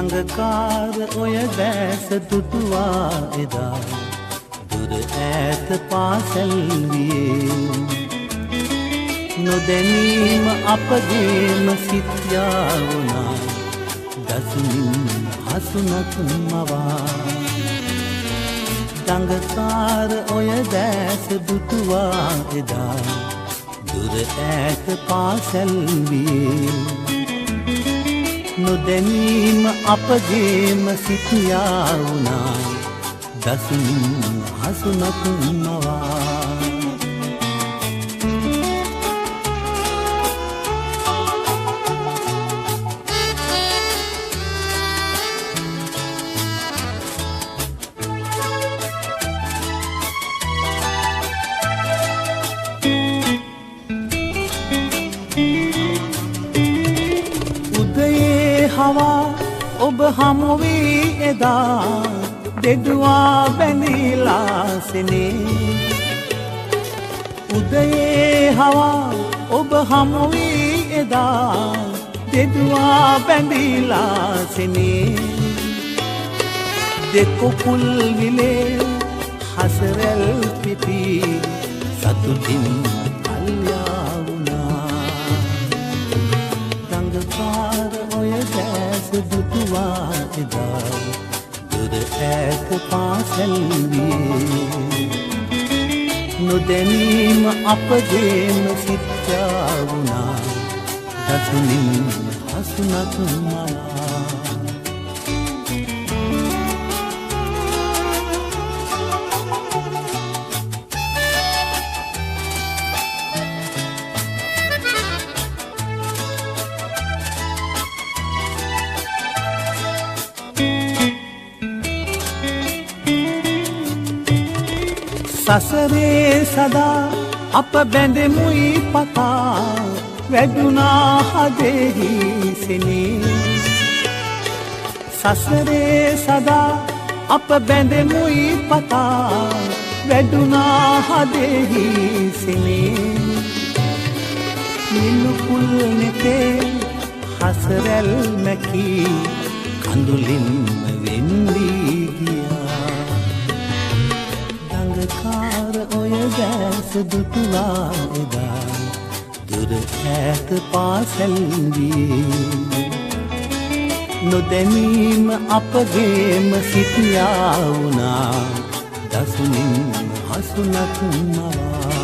දඟකාර ඔය දැස දුටුවා එදා දුර ඈත පාසල් වියේ නොදැනීම අපගේම සිත් යාවුනා දසුමින් හසුනක් මවා දඟකාර ඔය දැස දුටුවා එදා දුර ඈත පාසල් වියේ නොදැනීම අපගේම සිත් යාවුනා දසුමින් හසුනක් මවා हवा ඔබ හමු වී එදා දෙදුවා බැඳිලා සෙනේ උදයේ හවා ඔබ හමු වී එදා දෙදුවා බැඳිලා සෙනේ දෙකොපුල් විලේ හසරල් පිපි සතුටින් අල්ලා දුටුවා එදා දුර ඈත පාසල් වියේ නොදැනීම අපගේම සිත් යාවුනා දසුමින් හසුනක් මවා සසරේ සදා අප බැඳෙමුයි පතා වැදුනා හදෙහි සෙනේ සසරේ සදා අප බැඳෙමුයි පතා වැදුනා හදෙහි සෙනේ නිලුකුල් නෙතේ හසරල් මැකී කඳුලින්ම වෙන්වී දඟකාර ඔය දැස දුටුවා එදා දුර ඈත පාසල් වියේ නොදැනීම අපගේම සිත් යාවුනා දසුමින් හසුනක් මවා